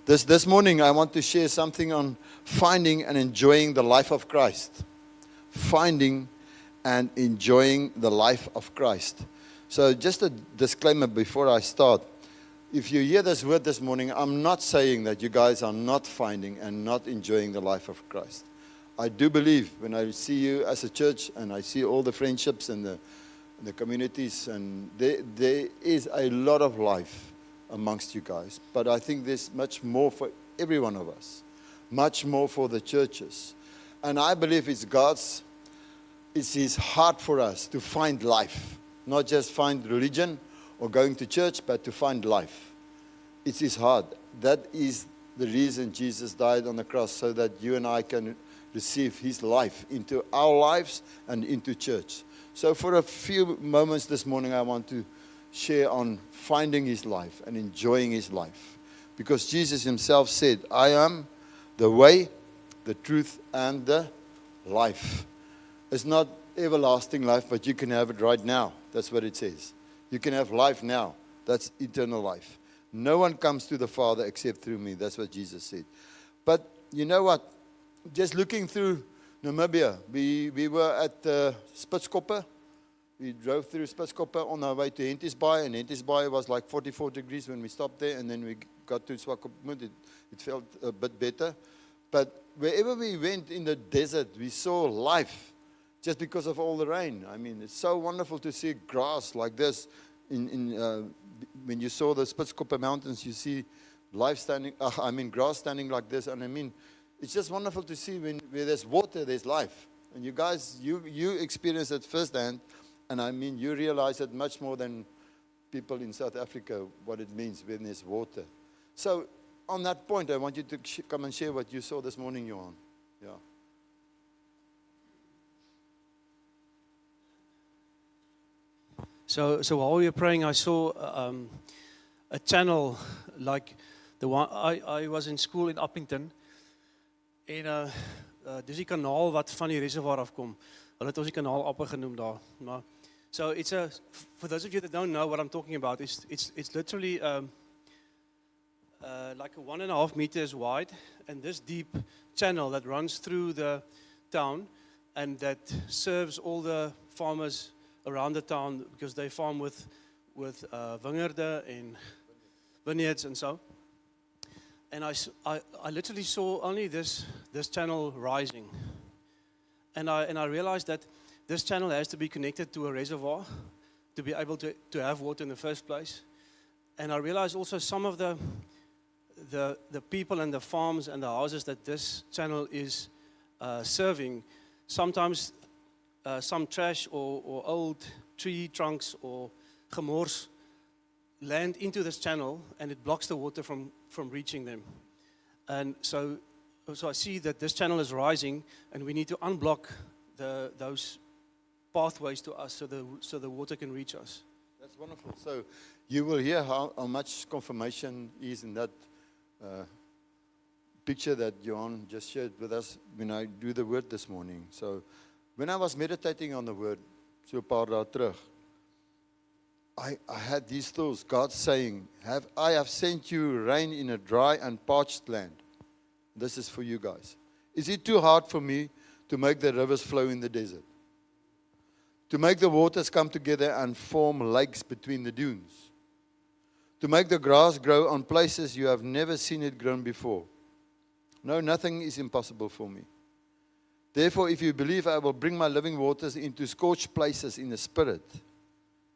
This morning, I want to share something on finding and enjoying the life of Christ. Finding and enjoying the life of Christ. So just a disclaimer before I start. If you hear this word this morning, I'm not saying that you guys are not finding and not enjoying the life of Christ. I do believe when I see you as a church and I see all the friendships and the communities, and there is a lot of life amongst you guys. But I think there's much more for every one of us, much more for the churches. And I believe it's His heart for us to find life, not just find religion or going to church, but to find life. It's His heart. That is the reason Jesus died on the cross, so that you and I can receive His life into our lives and into church. So for a few moments this morning, I want to share on finding His life and enjoying His life. Because Jesus Himself said, I am the way, the truth, and the life. It's not everlasting life, but you can have it right now. That's what it says. You can have life now. That's eternal life. No one comes to the Father except through me. That's what Jesus said. But you know what? Just looking through Namibia, we were at Spitskoppe. We drove through Spitskoppe on our way to Henties Bay, and Henties Bay was like 44 degrees when we stopped there, and then we got to Swakopmund. It felt a bit better. But wherever we went in the desert, we saw life just because of all the rain. I mean, it's so wonderful to see grass like this. When you saw the Spitskoppe Mountains, you see grass standing like this. And I mean, it's just wonderful to see where there's water, there's life. And you guys, you experience it firsthand. And I mean, you realize it much more than people in South Africa, what it means when there's water. So on that point, I want you to come and share what you saw this morning, Johan. Yeah. So while we were praying, I saw a channel like the one I was in school in Uppington, en dis die kanaal wat van die reservoir afkom. Hulle het ons die kanaal Appe genoem daar. Maar so it's for those of you that don't know what I'm talking about, it's literally like 1.5 meters wide, and this deep channel that runs through the town and that serves all the farmers around the town, because they farm with wingerde and vineyards and so. And I literally saw only this channel rising, and I realized that this channel has to be connected to a reservoir to be able to have water in the first place. And I realized also some of the people and the farms and the houses that this channel is serving, sometimes some trash or old tree trunks or gemors land into this channel, and it blocks the water from reaching them. And so I see that this channel is rising, and we need to unblock those pathways to us so the water can reach us. That's wonderful. So you will hear how much confirmation is in that picture that Johan just shared with us when I do the word this morning. So when I was meditating on the word, so 'n paar dae terug, I had these thoughts. God saying, I have sent you rain in a dry and parched land. This is for you guys. Is it too hard for me to make the rivers flow in the desert? To make the waters come together and form lakes between the dunes? To make the grass grow on places you have never seen it grown before? No, nothing is impossible for me. Therefore, if you believe, I will bring my living waters into scorched places in the spirit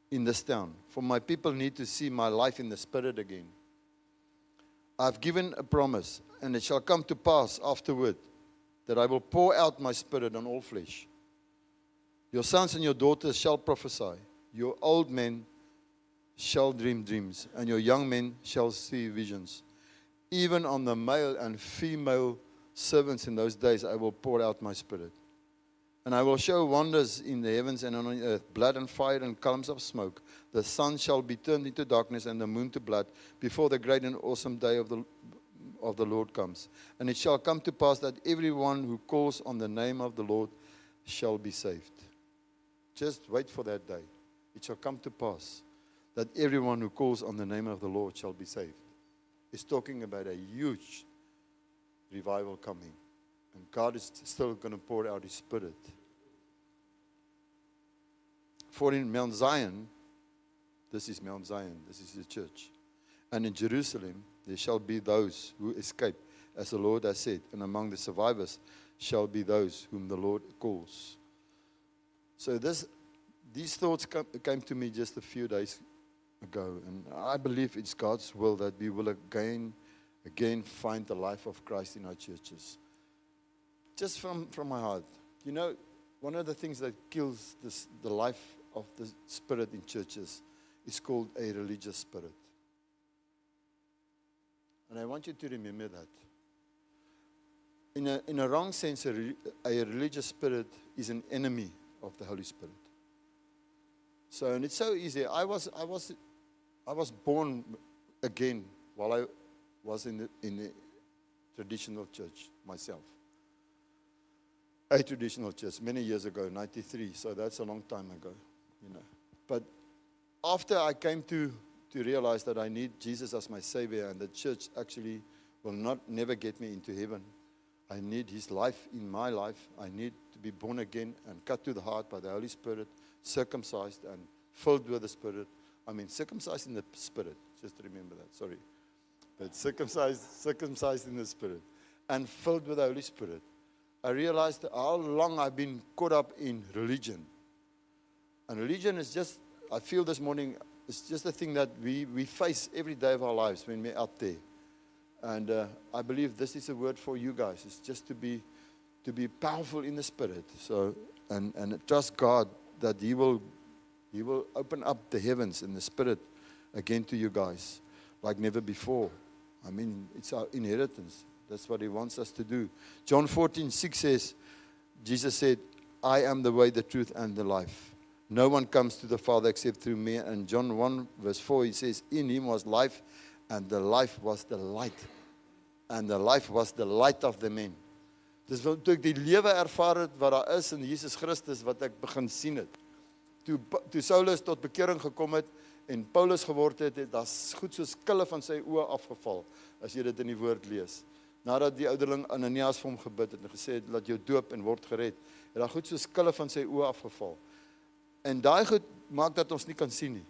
in this town. For my people need to see my life in the spirit again. I've given a promise, and it shall come to pass afterward that I will pour out my spirit on all flesh. Your sons and your daughters shall prophesy. Your old men shall dream dreams, and your young men shall see visions. Even on the male and female servants in those days, I will pour out my spirit. And I will show wonders in the heavens and on the earth, blood and fire and columns of smoke. The sun shall be turned into darkness and the moon to blood before the great and awesome day of the Lord comes. And it shall come to pass that everyone who calls on the name of the Lord shall be saved. Just wait for that day. It shall come to pass that everyone who calls on the name of the Lord shall be saved. is talking about a huge revival coming. And God is still going to pour out His Spirit. For in Mount Zion, this is Mount Zion, this is the church. And in Jerusalem, there shall be those who escape, as the Lord has said. And among the survivors shall be those whom the Lord calls. So these thoughts came to me just a few days ago. And I believe it's God's will that we will again find the life of Christ in our churches. Just from my heart. You know, one of the things that kills the life of the Spirit in churches is called a religious spirit. And I want you to remember that. In a wrong sense, a religious spirit is an enemy of the Holy Spirit. So, and it's so easy. I was born again while I was in the traditional church myself. A traditional church many years ago, 93. So that's a long time ago, you know. But after I came to realize that I need Jesus as my Savior, and the church actually will never get me into heaven. I need His life in my life. I need to be born again and cut to the heart by the Holy Spirit, circumcised and filled with the Spirit. I mean, circumcised in the Spirit. Just remember that, sorry. But circumcised in the Spirit and filled with the Holy Spirit. I realized how long I've been caught up in religion. And religion is just, I feel this morning, it's just a thing that we face every day of our lives when we're out there. And I believe this is a word for you guys. It's just to be powerful in the Spirit. So and trust God that He will open up the heavens in the Spirit again to you guys like never before. I mean, it's our inheritance. That's what He wants us to do. John 14:6 says, Jesus said, I am the way, the truth, and the life. No one comes to the Father except through me. And John 1 verse 4, He says, in Him was life, and the life was the light. And the life was the light of the men. Dis toe ek die lewe ervaar het wat daar is in Jesus Christus, wat ek begin sien het. Toe Saulus tot bekering gekom het en Paulus geword het, daar's goed soos skille van sy oë afgeval, as jy dit in die woord lees. Nadat die ouderling Ananias vir hom gebid het en gesê het, laat jou doop en word gered, het daar goed soos skille van sy oë afgeval. En daai goed maak dat ons nie kan sien nie.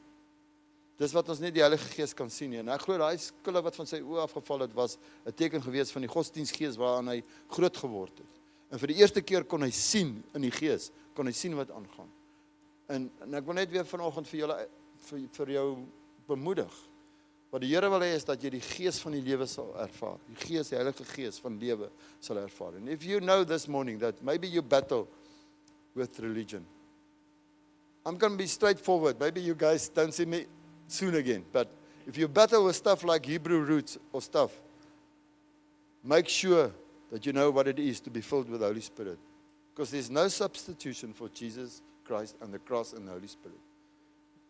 Dis wat ons net die Heilige Gees kan sien nie. En ek glo daai skille wat van sy oë afgeval het, was 'n teken gewees van die godsdienstgees waaraan hy groot geword het. En vir die eerste keer kon hy sien in die Gees, kon hy sien wat aangaan. En ek wil net weer vanoggend vir jou bemoedig. Wat die Here wil hê is dat jy die Gees van die lewe sal ervaar. Die Gees, die Heilige Gees van lewe sal ervaar. And if you know this morning that maybe you battle with religion, I'm going to be straightforward. Maybe you guys don't see me soon again. But if you battle with stuff like Hebrew roots or stuff, make sure that you know what it is to be filled with the Holy Spirit. Because there's no substitution for Jesus Christ and the cross and the Holy Spirit.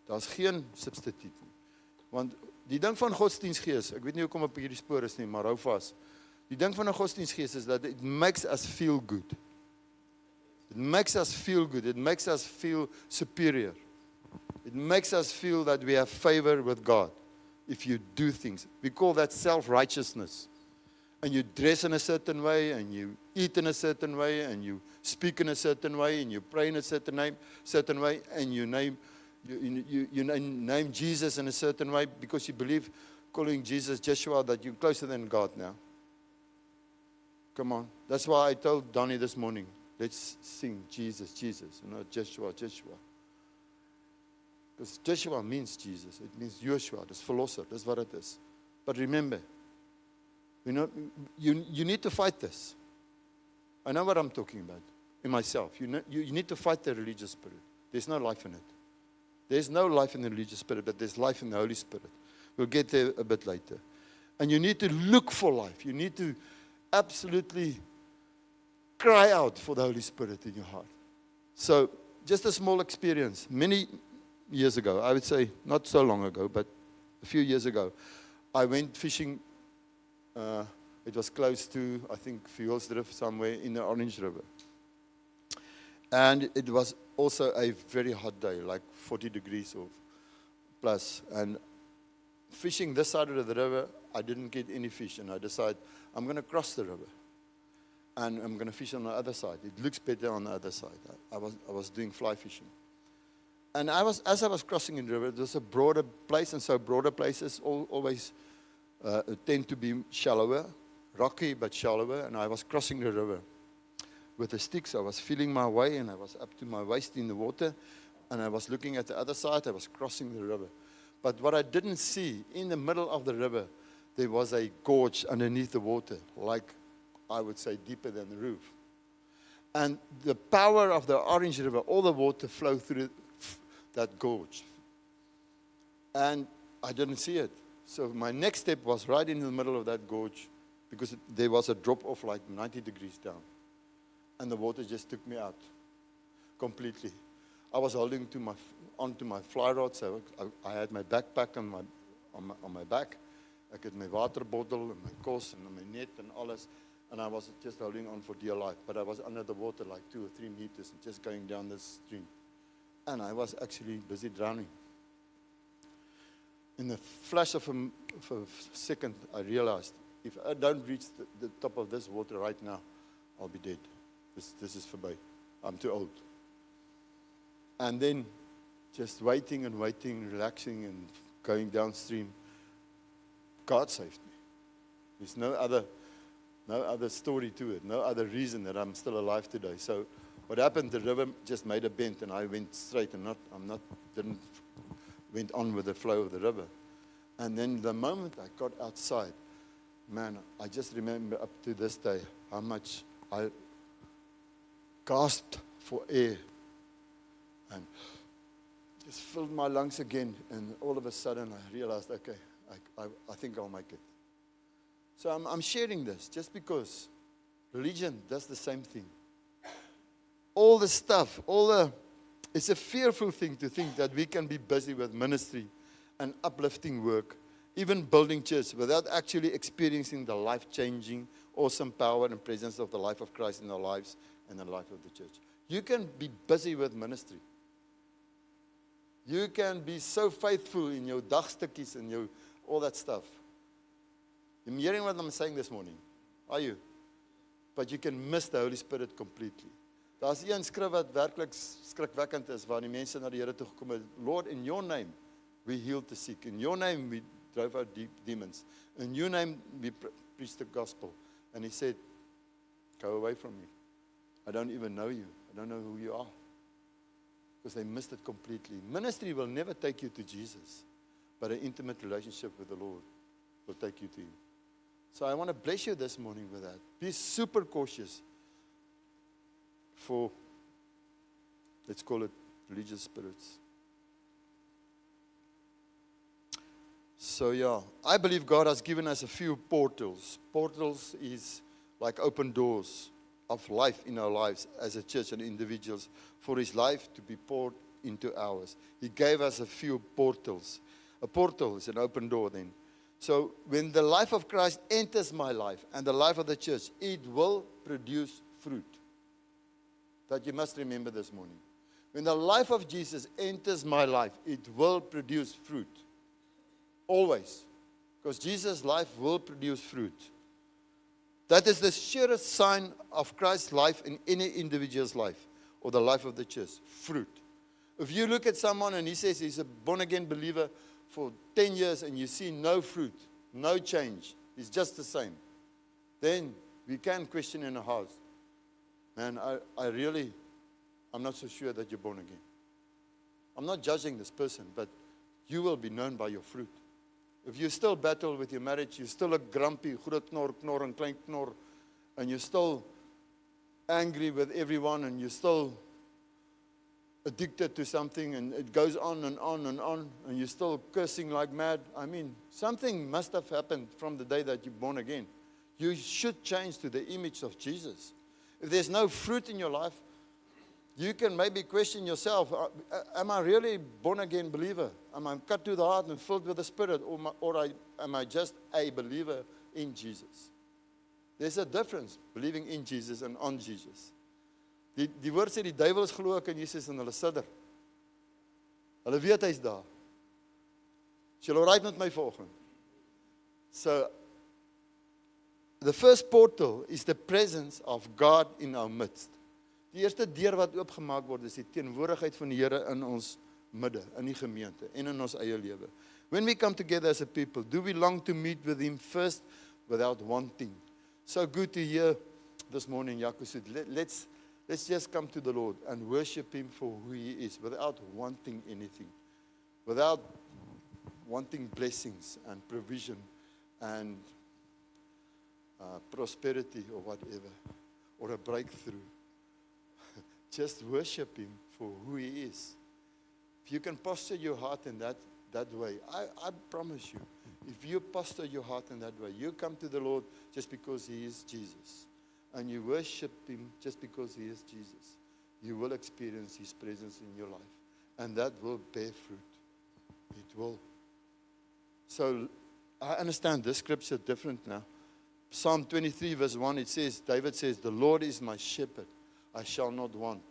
Daar's geen substituut nie. Want die ding van godsdienstgees, ek weet nie hoekom op hierdie spoor is nie, maar hou vas. Die ding van 'n godsdienstgees is that it makes us feel good. It makes us feel good. It makes us feel superior. It makes us feel that we have favor with God if you do things. We call that self-righteousness. And you dress in a certain way, and you eat in a certain way, and you speak in a certain way, and you pray in a certain way, and you name Jesus in a certain way because you believe calling Jesus Joshua that you're closer than God now. Come on. That's why I told Donnie this morning, let's sing Jesus, Jesus, and not Joshua, Joshua. Because Joshua means Jesus. It means Joshua. That's philosopher. That's what it is. But remember, you need to fight this. I know what I'm talking about in myself. You need to fight the religious spirit. There's no life in it. There's no life in the religious spirit, but there's life in the Holy Spirit. We'll get there a bit later. And you need to look for life. You need to absolutely cry out for the Holy Spirit in your heart. So, just a small experience. Many years ago, I would say not so long ago, but a few years ago, I went fishing. It was close to, I think, Fjolsdrift, somewhere in the Orange River. And it was also a very hot day, like 40 degrees or plus. And fishing this side of the river, I didn't get any fish, and I decided I'm going to cross the river, and I'm going to fish on the other side. It looks better on the other side. I was doing fly fishing. And as I was crossing the river, there's a broader place, and so broader places always tend to be shallower, rocky but shallower, and I was crossing the river with the sticks. I was feeling my way, and I was up to my waist in the water, and I was looking at the other side. I was crossing the river. But what I didn't see, in the middle of the river, there was a gorge underneath the water, like I would say deeper than the roof. And the power of the Orange River, all the water flowed through that gorge. And I didn't see it. So my next step was right in the middle of that gorge, because there was a drop off like 90 degrees down. And the water just took me out completely. I was holding onto my fly rod, so I had my backpack on my back. I had my water bottle and my kos and my net and alles. And I was just holding on for dear life. But I was under the water like 2 or 3 meters and just going down the stream. And I was actually busy drowning. In the flash of a second, I realized, if I don't reach the top of this water right now, I'll be dead. This is forbid. I'm too old. And then just waiting and waiting, relaxing and going downstream, God saved me. There's no other story to it, no other reason that I'm still alive today. So what happened, the river just made a bend, and I went straight and didn't went on with the flow of the river. And then the moment I got outside, man, I just remember up to this day how much I gasped for air and just filled my lungs again. And all of a sudden I realized, okay, I think I'll make it. So I'm sharing this just because religion does the same thing. All the stuff, it's a fearful thing to think that we can be busy with ministry and uplifting work, even building church, without actually experiencing the life-changing, awesome power and presence of the life of Christ in our lives and the life of the church. You can be busy with ministry. You can be so faithful in your dagstukkies and your all that stuff. You're hearing what I'm saying this morning? Are you? But you can miss the Holy Spirit completely. Daar's een skrif wat werklik skrikwekkend is, waar die mense na die Here toe gekom het. Lord, in your name we healed the sick. In your name we drove out demons. In your name we preached the gospel. And he said, go away from me. I don't even know you. I don't know who you are. Because they missed it completely. Ministry will never take you to Jesus, but an intimate relationship with the Lord will take you to him. So I want to bless you this morning with that. Be super cautious for, let's call it, religious spirits. So yeah, I believe God has given us a few portals. Portals is like open doors of life in our lives as a church and individuals for his life to be poured into ours. He gave us a few portals. A portal is an open door then. So when the life of Christ enters my life and the life of the church, it will produce fruit. That you must remember this morning. When the life of Jesus enters my life, it will produce fruit. Always. Because Jesus' life will produce fruit. That is the surest sign of Christ's life in any individual's life or the life of the church. Fruit. If you look at someone and he says he's a born-again believer for 10 years and you see no fruit, no change, he's just the same, then we can question in our hearts, man, I'm not so sure that you're born again. I'm not judging this person, but you will be known by your fruit. If you still battle with your marriage, you're still a grumpy, groot knor en klein knor, and you're still angry with everyone, and you're still addicted to something, and it goes on and on and on, and you're still cursing like mad. I mean, something must have happened from the day that you're born again. You should change to the image of Jesus. If there's no fruit in your life, you can maybe question yourself, am I really born-again believer? Am I cut to the heart and filled with the Spirit? Or am I just a believer in Jesus? There's a difference, believing in Jesus and on Jesus. Die woord sê, die duiwels glo ook in Jesus en hulle sidder. Hulle weet hy's daar. Is julle alright met my vanoggend? So, the first portal is the presence of God in our midst. Die eerste deur wat oopgemaak word is die teenwoordigheid van die Here in ons midde, in die gemeente en in ons eie lewe. When we come together as a people, do we long to meet with Him first without wanting? So good to hear this morning, Jaco said, let's just come to the Lord and worship Him for who He is without wanting anything, without wanting blessings and provision and prosperity or whatever, or a breakthrough. Just worship Him for who He is. If you can posture your heart in that way, I promise you, if you posture your heart in that way, you come to the Lord just because He is Jesus, and you worship Him just because He is Jesus, you will experience His presence in your life, and that will bear fruit. It will. So, I understand this scripture different now. Psalm 23 verse 1, it says, David says, the Lord is my shepherd, I shall not want.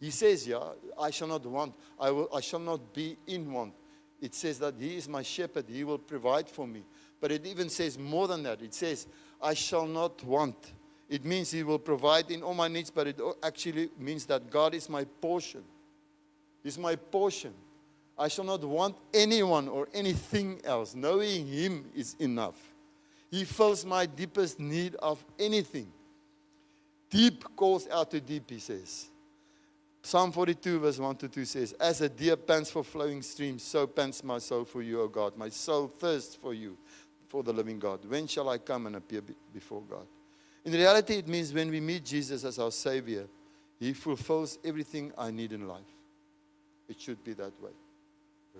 He says, I shall not want. I shall not be in want. It says that He is my shepherd. He will provide for me. But it even says more than that. It says, I shall not want. It means He will provide in all my needs, but it actually means that God is my portion. He's my portion. I shall not want anyone or anything else. Knowing Him is enough. He fills my deepest need of anything. Deep calls out to deep, he says. Psalm 42 verse 1 to 2 says, as a deer pants for flowing streams, so pants my soul for you, O God. My soul thirsts for you, for the living God. When shall I come and appear before God? In reality, it means when we meet Jesus as our Savior, He fulfills everything I need in life. It should be that way.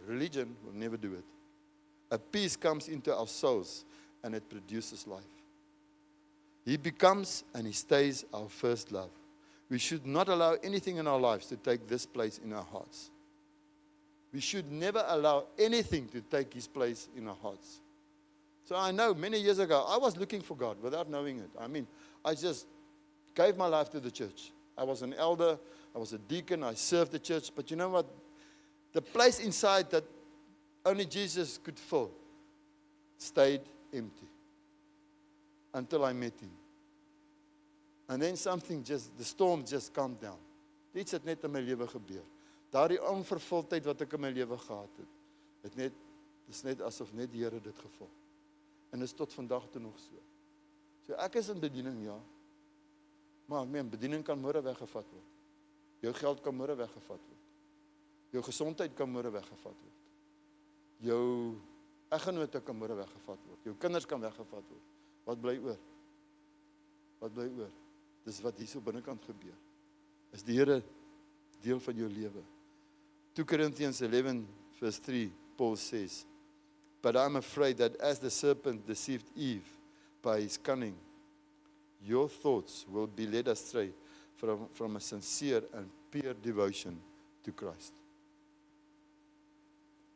Religion will never do it. A peace comes into our souls and it produces life. He becomes and He stays our first love. We should not allow anything in our lives to take this place in our hearts. We should never allow anything to take His place in our hearts. So I know many years ago, I was looking for God without knowing it. I just gave my life to the church. I was an elder, I was a deacon, I served the church. But you know what? The place inside that only Jesus could fill stayed empty until I met Him. And then the storm just calmed down. Iets het net in my lewe gebeur. Daardie onvervuldheid wat ek in my lewe gehad het, is net asof net die Here dit gevul. En is tot vandag toe nog so. So ek is in bediening, ja. Maar bediening kan môre weggevat word. Jou geld kan môre weggevat word. Jou gesondheid kan môre weggevat word. Jou eggenote kan môre weggevat word. Jou kinders kan weggevat word. Wat bly oor? Wat bly oor? Dis wat hier so binnekant gebeur. Is die Here deel van jou lewe? 2 Corinthians 11 verse 3, Paul says, but I'm afraid that as the serpent deceived Eve by his cunning, your thoughts will be led astray from a sincere and pure devotion to Christ.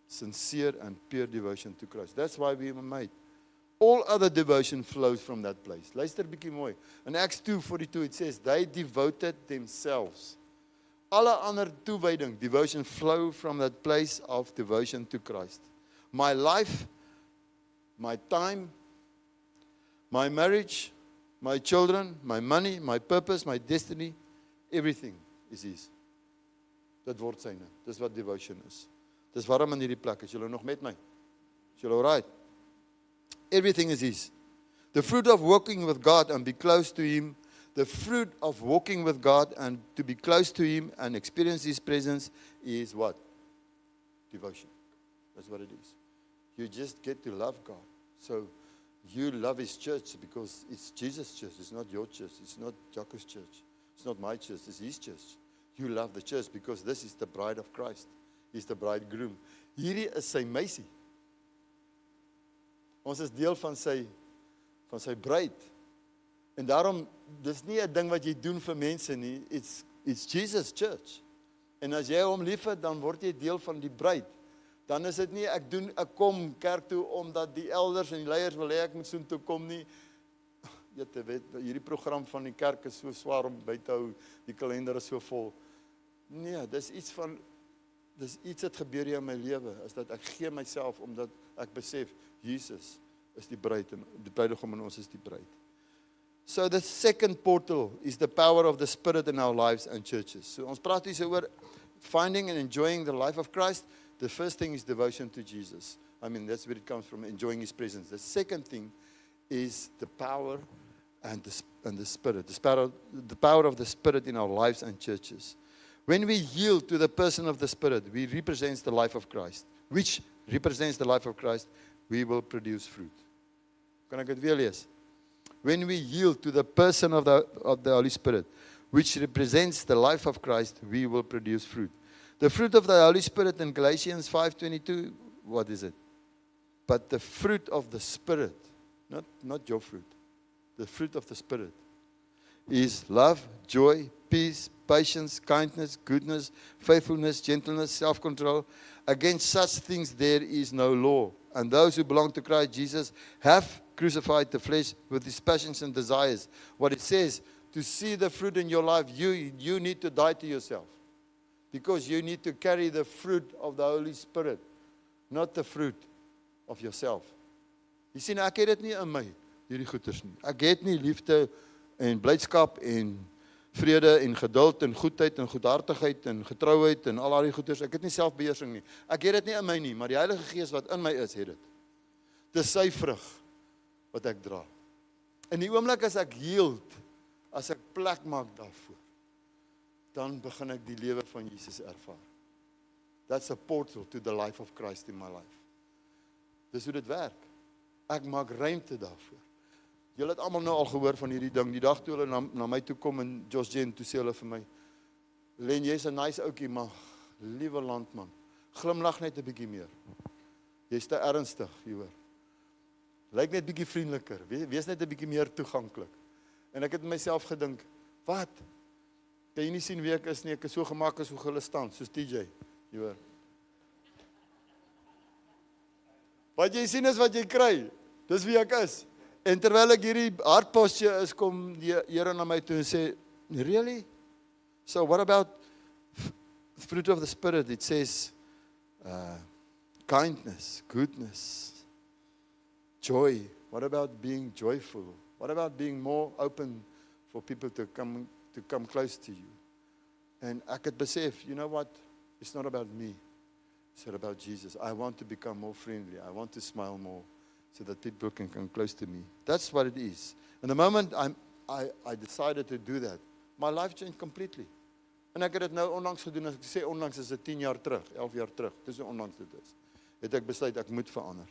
Sincere and pure devotion to Christ. That's why we were made. All other devotion flows from that place. Luister bietjie mooi. In Acts 2:42 it says, they devoted themselves. Alle ander toewyding, devotion flow from that place of devotion to Christ. My life, my time, my marriage, my children, my money, my purpose, my destiny, everything is His. Dit word syne. Dis wat devotion is. Dis waarom in hierdie plek is julle nog met my? Is julle alright? Everything is His. The fruit of walking with God and be close to Him, the fruit of walking with God and to be close to Him and experience His presence is what? Devotion. That's what it is. You just get to love God. So you love His church because it's Jesus' church. It's not your church. It's not Jaco's church. It's not my church. It's His church. You love the church because this is the bride of Christ. He's the bridegroom. Hierdie is sy meisie. Ons is deel van sy bruid. En daarom, dis nie 'n ding wat jy doen vir mense nie. It's Jesus' church. En as jy hom liefhet, dan word jy deel van die bruid. Dan is dit nie ek kom kerk toe omdat die elders en die leiers wil hê ek moet soontoe kom nie. Jy weet, hierdie program van die kerk is so swaar om by te hou. Die kalender is so vol. Nee, dis iets wat gebeur hier in my lewe, is dat ek gee myself omdat ek besef Jesus is die bruid en die bruidegom en ons is die bruid. So the second portal is the power of the Spirit in our lives and churches. So ons praat hier so oor finding and enjoying the life of Christ. The first thing is devotion to Jesus. I mean, that's where it comes from, enjoying His presence. The second thing is the power and the Spirit. The power of the Spirit in our lives and churches. When we yield to the person of the Spirit, we represent the life of Christ. Which represents the life of Christ, we will produce fruit. Kan ek dit weer lees? When we yield to the person of the Holy Spirit, which represents the life of Christ, we will produce fruit. The fruit of the Holy Spirit in Galatians 5:22, what is it? But the fruit of the Spirit, not your fruit, the fruit of the Spirit is love, joy, peace, patience, kindness, goodness, faithfulness, gentleness, self-control. Against such things there is no law. And those who belong to Christ Jesus have crucified the flesh with its passions and desires. What it says, to see the fruit in your life, you need to die to yourself. Because you need to carry the fruit of the Holy Spirit, not the fruit of yourself. Jy sien, ek het dit nie in my, hierdie goeders nie. Ek het nie liefde en blydskap en vrede en geduld en goedheid en goedhartigheid en getrouheid en al die goeders. Ek het nie selfbeheersing nie. Ek het dit nie in my nie, maar die Heilige Gees wat in my is, het dit. Dis sy vrug wat ek dra. In die oomblik as ek yield, as ek plek maak daarvoor, dan begin ek die lewe van Jesus ervaar. That's a portal to the life of Christ in my life. Dis hoe dit werk. Ek maak ruimte daarvoor. Julle het almal nou al gehoor van hierdie ding. Die dag toe hulle na my toe kom in Josh Jen, toe sê hulle vir my, Len, jy's 'n nice ouetjie, maar liewe landman, glimlag net 'n bietjie meer. Jy's te ernstig, jy hoor. Lyk net bietjie vriendeliker, wees net 'n bietjie meer toeganklik. En ek het myself gedink, wat? Kan jy nie sien wie ek is nie? Ek is so gemaak as hoe hulle staan, soos TJ, jy hoor. Wat jy sien is wat jy kry. Dis wie ek is. En terwyl ek hierdie hartposture is, kom die Here na my toe en sê, really? So what about fruit of the Spirit? It says kindness, goodness, joy. What about being joyful? What about being more open for people to come close to you? En ek het besef, you know what? It's not about me. It's about Jesus. I want to become more friendly. I want to smile more so that people can come close to me. That's what it is. And the moment I decided to do that, my life changed completely. En ek het dit nou onlangs gedoen, as ek sê onlangs is dit 10 jaar terug, 11 jaar terug. Dis hoe onlangs dit is. Het ek besluit ek moet verander.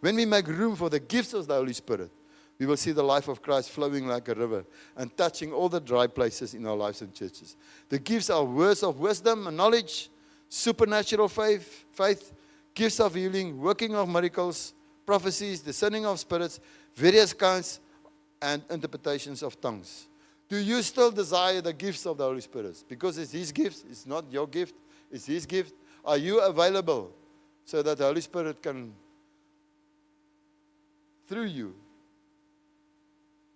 When we make room for the gifts of the Holy Spirit, we will see the life of Christ flowing like a river and touching all the dry places in our lives and churches. The gifts are words of wisdom and knowledge, supernatural faith, gifts of healing, working of miracles, prophecies, discerning of spirits, various kinds and interpretations of tongues. Do you still desire the gifts of the Holy Spirit? Because it's His gift, it's not your gift, it's His gift. Are you available so that the Holy Spirit can, through you,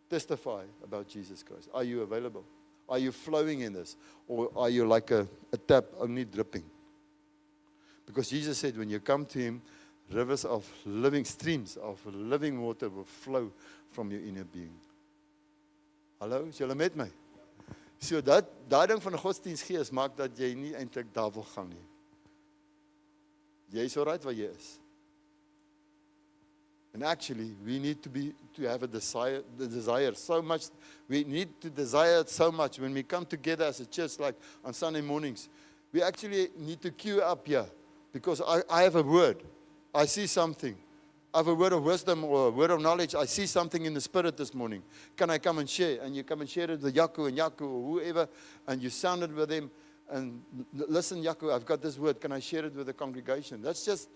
testify about Jesus Christ? Are you available? Are you flowing in this? Or are you like a tap only dripping? Because Jesus said when you come to Him, rivers of living, streams of living water will flow from your inner being. Hallo, is julle met my? So dat ding van 'n godsdienstgees maak dat jy nie eintlik daar wil gaan nie. Jy is alright waar jy is. And actually, we need to have the desire so much. We need to desire it so much when we come together as a church, like on Sunday mornings. We actually need to queue up here because I have a word. I see something. I have a word of wisdom or a word of knowledge. I see something in the Spirit this morning. Can I come and share? And you come and share it with Yaku or whoever, and you sound it with them. And listen, Yaku, I've got this word. Can I share it with the congregation? That's just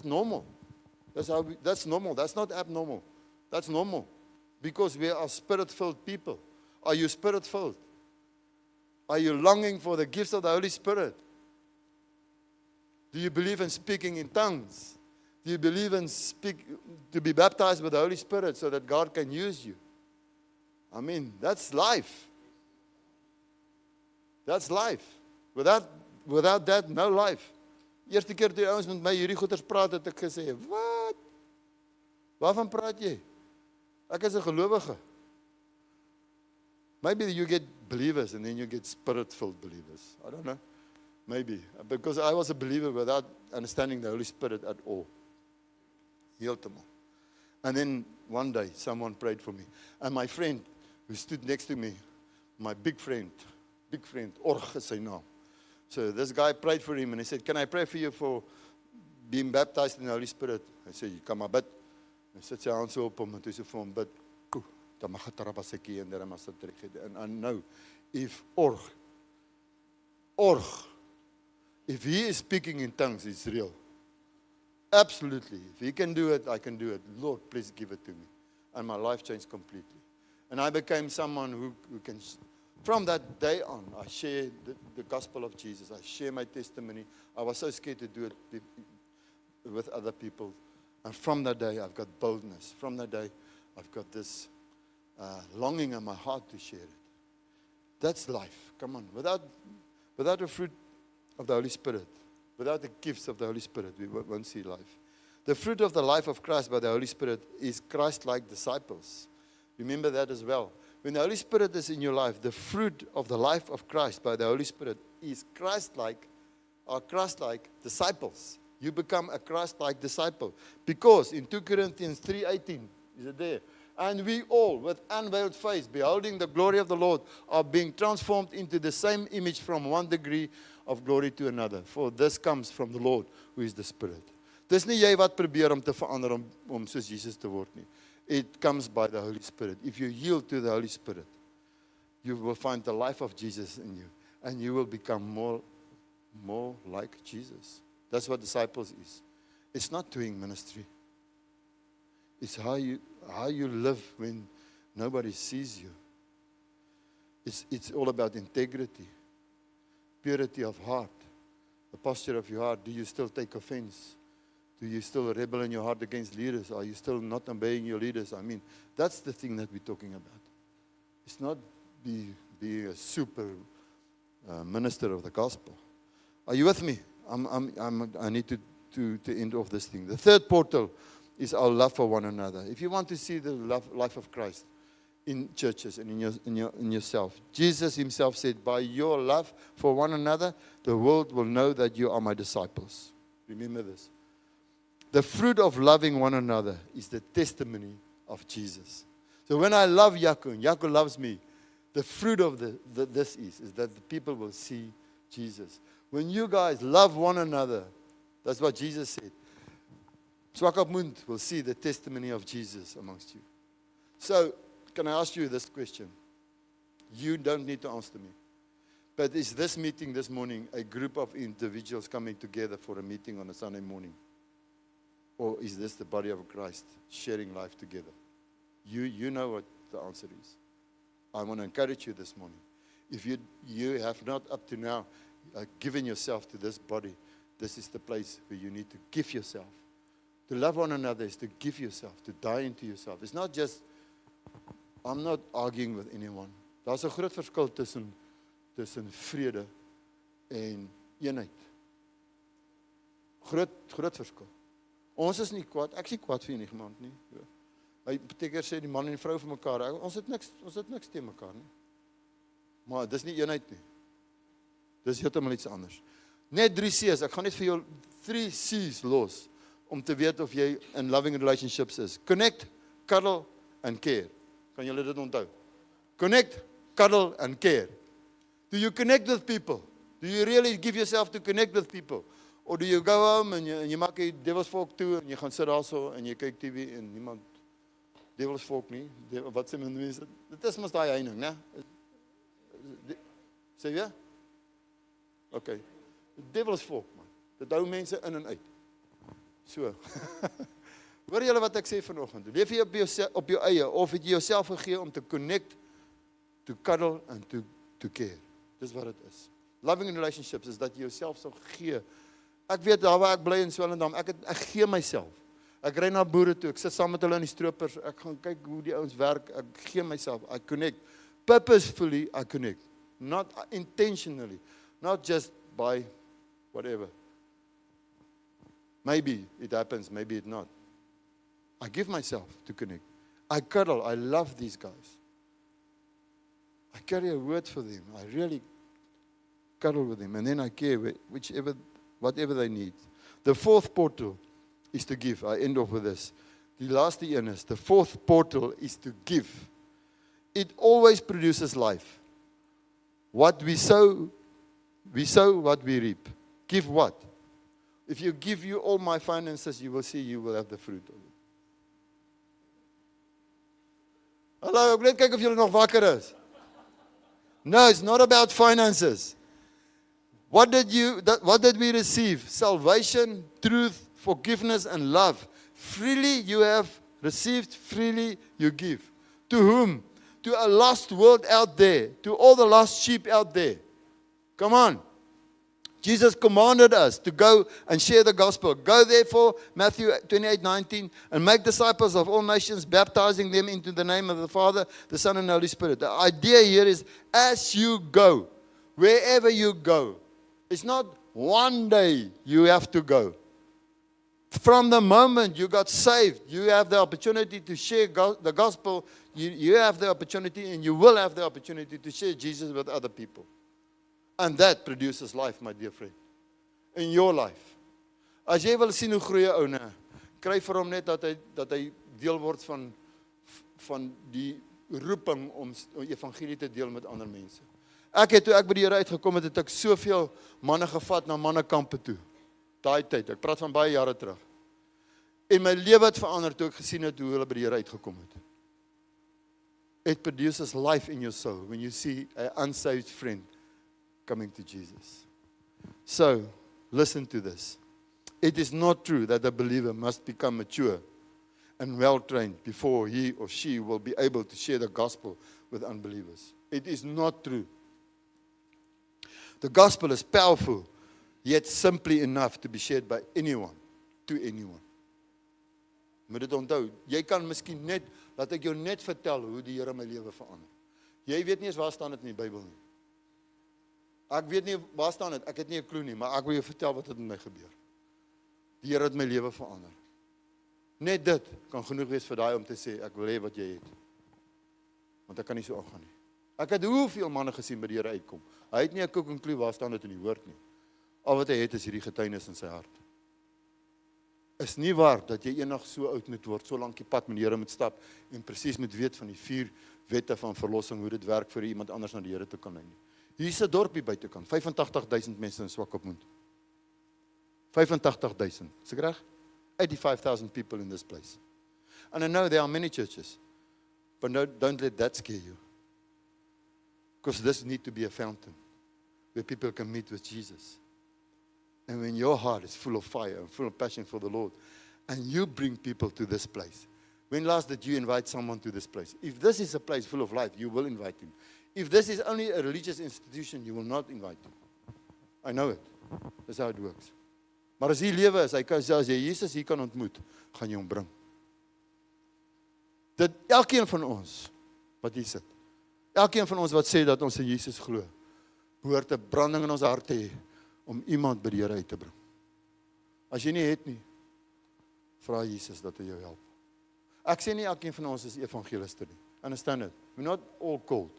normal. That's normal. That's not abnormal. That's normal. Because we are Spirit-filled people. Are you Spirit-filled? Are you longing for the gifts of the Holy Spirit? Do you believe in speaking in tongues? Do you believe in to be baptized with the Holy Spirit so that God can use you? I mean, that's life. That's life. Without that, no life. Eerste keer toe ouens met my hierdie goeters praat, het ek gesê, wat? Waarvan praat jy? Ek is 'n gelowige. Maybe you get believers and then you get spirit-filled believers. I don't know. Maybe. Because I was a believer without understanding the Holy Spirit at all. Heeltemal. And then one day, someone prayed for me. And my friend who stood next to me, my big friend, Org is sy naam. So this guy prayed for him and he said, can I pray for you for being baptized in the Holy Spirit? I said, you kan maar bid. Hy sit sy hand so op hom en toe sê vir hom, bid. Dan mag het terapassekie en daar mas terug. And I know, if Org, if he is speaking in tongues, it's real. Absolutely. If he can do it, I can do it. Lord, please give it to me. And my life changed completely. And I became someone who can, from that day on, I share the gospel of Jesus. I share my testimony. I was so scared to do it with other people. And from that day, I've got boldness. From that day, I've got this longing in my heart to share it. That's life. Come on. Without the fruit of the Holy Spirit, without the gifts of the Holy Spirit, we won't see life. The fruit of the life of Christ by the Holy Spirit is Christ-like disciples. Remember that as well. When the Holy Spirit is in your life, the fruit of the life of Christ by the Holy Spirit is Christ-like, or Christ-like disciples. You become a Christ-like disciple. Because in 2 Corinthians 3:18, is it there? And we all, with unveiled face, beholding the glory of the Lord, are being transformed into the same image from one degree of glory to another. For this comes from the Lord, who is the Spirit. Dis nie jy wat probeer om te verander om soos Jesus te word nie. It comes by the Holy Spirit. If you yield to the Holy Spirit, you will find the life of Jesus in you. And you will become more like Jesus. That's what disciples is. It's not doing ministry. It's how you live when nobody sees you. It's all about integrity, purity of heart, the posture of your heart. Do you still take offense? Do you still rebel in your heart against leaders? Are you still not obeying your leaders? I mean, that's the thing that we're talking about. It's not be a super minister of the gospel. Are you with me? I need to end off this thing. The third portal is our love for one another. If you want to see the life of Christ in churches and in yourself, Jesus himself said, by your love for one another, the world will know that you are my disciples. Remember this. The fruit of loving one another is the testimony of Jesus. So when I love Jaco and Jaco loves me, the fruit of this is that the people will see Jesus. When you guys love one another, that's what Jesus said. Swakopmund will see the testimony of Jesus amongst you. So, can I ask you this question? You don't need to answer me. But is this meeting this morning a group of individuals coming together for a meeting on a Sunday morning? Or is this the body of Christ sharing life together? You know what the answer is. I want to encourage you this morning. If you have not up to now given yourself to this body, this is the place where you need to give yourself. To love one another is to give yourself, to die into yourself. It's not just, I'm not arguing with anyone. Daar's 'n groot verskil tussen vrede en eenheid. Groot verskil. Ons is nie kwaad, ek is nie kwaad vir enigiemand nie. Hy beteken sê die man en die vrou vir mekaar, ons het niks teen mekaar nie. Maar dis nie eenheid nie. Dis heeltemal iets anders. Net 3 C's, ek gaan net vir jou 3 C's los, om te weet of jy in loving relationships is. Connect, cuddle, and care. Kan julle dit onthou? Connect, cuddle, and care. Do you connect with people? Do you really give yourself to connect with people? Or do you go home en jy maak die devil's volk toe, en jy gaan sit daar so, en jy kyk TV, en niemand, devil's volk nie, wat sê mense, dit is mos daai heining, né? Sê jy? Okay. Devil's volk, man. Dit hou mense in en uit. So. Hoor julle wat ek sê vanoggend? Leef jy op jou eie, of het jy jouself gegee om te connect, to cuddle, and to care? Dis wat dit is. Loving in relationships is dat jy jouself sal gee. Ek weet, daar waar ek bly in Swellendam, ek gee myself. Ek ry na boere toe, ek sit saam met hulle in die stroopers, ek gaan kyk hoe die ouens werk, ek gee myself, I connect. Purposefully, I connect. Not intentionally. Not just by whatever. Maybe it happens, maybe it not. I give myself to connect. I cuddle. I love these guys. I carry a word for them. I really cuddle with them. And then I care whatever they need. The fourth portal is to give. I end off with this. Die laaste een is, the fourth portal is to give. It always produces life. What we sow what we reap. Give what? If you give you all my finances, you will see you will have the fruit of it. Hallo, ek wil net kyk of julle nog wakker is. No, it's not about finances. What did we receive? Salvation, truth, forgiveness, and love. Freely you have received, freely you give. To whom? To a lost world out there. To all the lost sheep out there. Come on. Jesus commanded us to go and share the gospel. Go therefore, Matthew 28:19, and make disciples of all nations, baptizing them into the name of the Father, the Son, and the Holy Spirit. The idea here is, as you go, wherever you go, it's not one day you have to go. From the moment you got saved, you have the opportunity to share the gospel. You have the opportunity, and you will have the opportunity to share Jesus with other people. And that produces life, my dear friend. In your life. As jy wil sien hoe groei 'n ou ne, kry vir hom net dat hy deel word van die roeping om evangelie te deel met ander mense. Toe ek by die Here uitgekom het, het ek soveel manne gevat na mannekampe toe. Daai tyd, ek praat van baie jare terug. En my lewe het verander toe ek gesien het hoe hulle by die Here uitgekom het. It produces life in your soul when you see an unsaved friend coming to Jesus. So, listen to this. It is not true that a believer must become mature and well-trained before he or she will be able to share the gospel with unbelievers. It is not true. The gospel is powerful, yet simply enough to be shared by anyone, to anyone. Moet dit onthou, jy kan miskien net, laat ek jou net vertel hoe die Here my lewe verander. Jy weet nie eens waar staan dit in die Bybel nie. Ek weet nie waar staan dit, ek het nie 'n klou nie, maar ek wil jou vertel wat het met my gebeur. Die Here het my lewe verander. Net dit kan genoeg wees vir daai om te sê, ek wil hê wat jy het. Want ek kan nie so aangaan nie. Ek het hoeveel manne gesien by die Here uitkom. Hy het nie 'n koek en klou waar staan dit in die woord nie. Al wat hy het is hierdie getuienis in sy hart. Is nie waar dat jy eendag so oud moet word, so lank die pad met die Here moet stap en presies moet weet van die 4 wette van verlossing, hoe dit werk vir iemand anders na die Here toe kan lei nie. Hier is 'n dorpie buitekant, 85,000 mense in Swakopmund. 85,000, is ek reg? 85,000 people in this place. And I know there are many churches, but don't let that scare you. Because this needs to be a fountain where people can meet with Jesus. And when your heart is full of fire and full of passion for the Lord, and you bring people to this place. When last did you invite someone to this place? If this is a place full of life, you will invite him. If this is only a religious institution, you will not invite him. I know it. That's how it works. Maar as hier lewe is, as jy Jesus hier kan ontmoet, gaan jy hom bring. Dit elkeen van ons wat hier sit, elkeen van ons wat sê dat ons in Jesus glo, behoort 'n branding in ons harte hê om iemand by die Here uit te bring. As jy nie het nie, vra Jesus dat hy jou help. Ek sê nie elkeen van ons is evangeliste nie. Understand it? We're not all called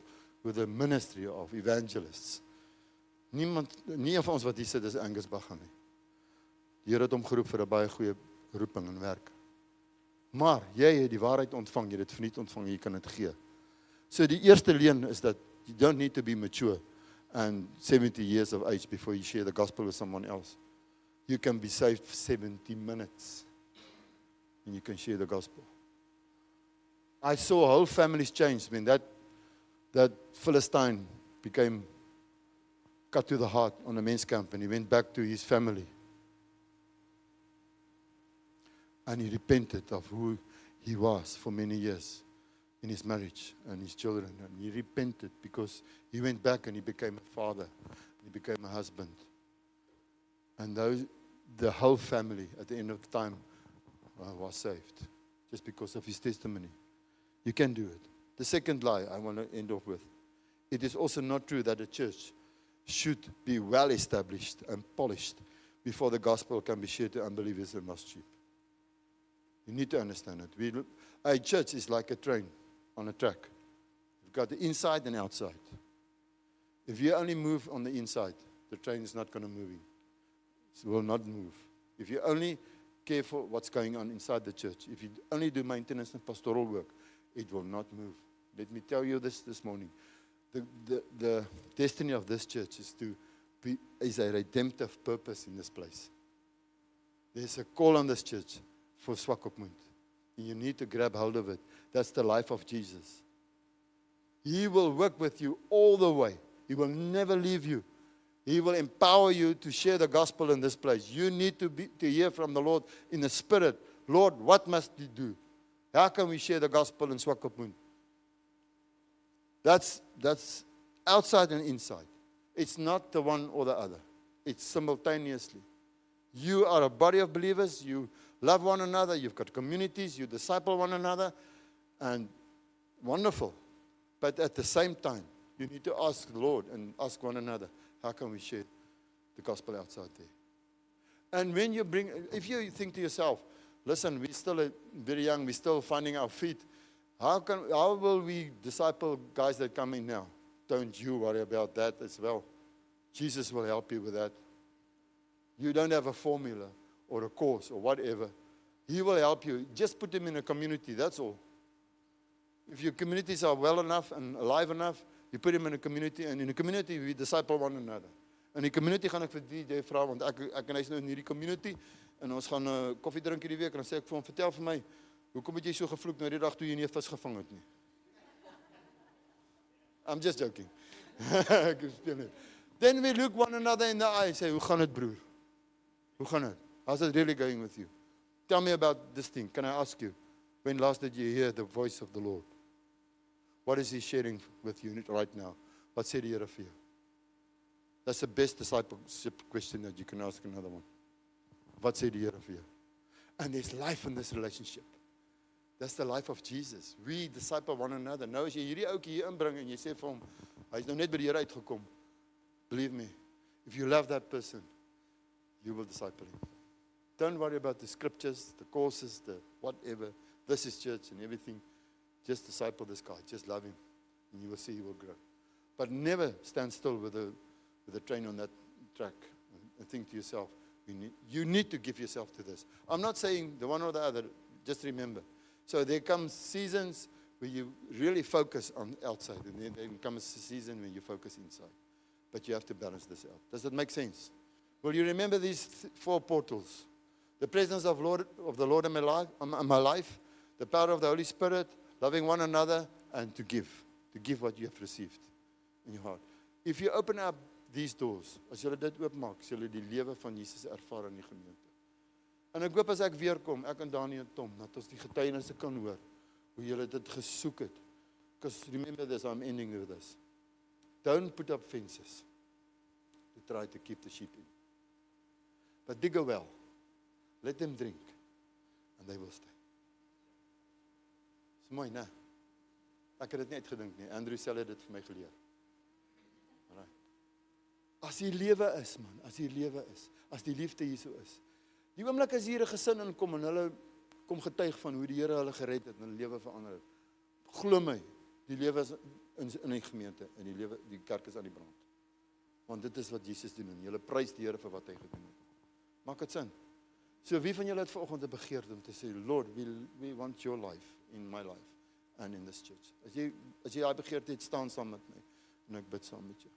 with the ministry of evangelists. Nie een van ons wat hier sit is Angus Bagga nie. Die Here het hom geroep vir 'n baie goeie roeping en werk. Maar jy het die waarheid ontvang, jy het dit verniet ontvang, jy kan dit gee. So die eerste leen is dat you don't need to be mature and 70 years of age before you share the gospel with someone else. You can be saved for 70 minutes and you can share the gospel. I saw whole families change when that Philistine became cut to the heart on a men's camp and he went back to his family. And he repented of who he was for many years in his marriage and his children. And he repented because he went back and he became a father. He became a husband. And the whole family at the end of the time was saved just because of his testimony. You can do it. The second lie I want to end off with. It is also not true that a church should be well established and polished before the gospel can be shared to unbelievers and lost sheep. You need to understand it. A church is like a train on a track. You've got the inside and outside. If you only move on the inside, the train is not going to move. It will not move. If you only care for what's going on inside the church, if you only do maintenance and pastoral work, it will not move. Let me tell you this morning. The destiny of this church is a redemptive purpose in this place. There's a call on this church for Swakopmund. You need to grab hold of it. That's the life of Jesus. He will work with you all the way. He will never leave you. He will empower you to share the gospel in this place. You need to hear from the Lord in the Spirit. Lord, what must we do? How can we share the gospel in Swakopmund? That's outside and inside. It's not the one or the other. It's simultaneously. You are a body of believers. You love one another. You've got communities. You disciple one another. And wonderful. But at the same time, you need to ask the Lord and ask one another, how can we share the gospel outside there? And when you if you think to yourself, listen, we're still very young, we're still finding our feet. How will we disciple guys that come in now? Don't you worry about that as well. Jesus will help you with that. You don't have a formula or a course or whatever. He will help you. Just put them in a community, that's all. If your communities are well enough and alive enough, you put them in a community, and in a community we disciple one another. In die community gaan ek vir DJ vra, want ek en hy is nou in hierdie community, en ons gaan koffie drink hierdie week, en dan sê ek vir hom, vertel vir my, hoekom het jy so gevloek nou die dag toe jy nie 'n vis gevang het nie? I'm just joking. Ek speel net. Then we look one another in the eye and say, hoe gaan het broer? Hoe gaan het? How's it really going with you? Tell me about this thing. Can I ask you, when last did you hear the voice of the Lord? What is He sharing with you right now? Wat sê die Here vir jou? That's the best discipleship question that you can ask another one. Wat sê die Here vir jou? And there's life in this relationship. That's the life of Jesus. We disciple one another. Nou as jy hierdie ouetjie hier inbring en jy sê vir hom, hy's nou net by die Here uitgekom. Believe me, if you love that person, you will disciple him. Don't worry about the scriptures, the courses, the whatever. This is church and everything. Just disciple this guy. Just love him. And you will see he will grow. But never stand still with the train on that track and think to yourself, you need to give yourself to this. I'm not saying the one or the other. Just remember. So there comes seasons where you really focus on outside. And then there comes a season when you focus inside. But you have to balance this out. Does that make sense? Will you remember these 4 portals? The presence of the Lord in my life, the power of the Holy Spirit, loving one another, and to give what you have received in your heart. If you open up these doors, as julle dit oopmaak, sal julle die lewe van Jesus ervaar in die gemeente. En ek hoop as ek weer kom, ek en Dani en Tom, dat ons die getuienisse kan hoor, hoe julle dit gesoek het. Because remember this, I'm ending with this. Don't put up fences to try to keep the sheep in. But dig a well. Let them drink, and they will stay. Dis mooi, né? Ek het dit nie uitgedink nie. Andrew Sel het dit vir my geleer. Alright. As die lewe is, man, as die lewe is, as die liefde hier so is. Die oomblik as hier 'n gesin inkom en hulle kom getuig van hoe die Here hulle gered het en hulle lewe verander het. Glo my, die lewe is in die gemeente en die kerk is aan die brand. Want dit is wat Jesus doen en julle prys die Here vir wat hy gedoen het. Maak dit sin? So wie van julle het vanoggend 'n begeerte om te sê, Lord, we want your life in my life and in this church. As jy daai begeerte het, staan saam met my en ek bid saam met jou.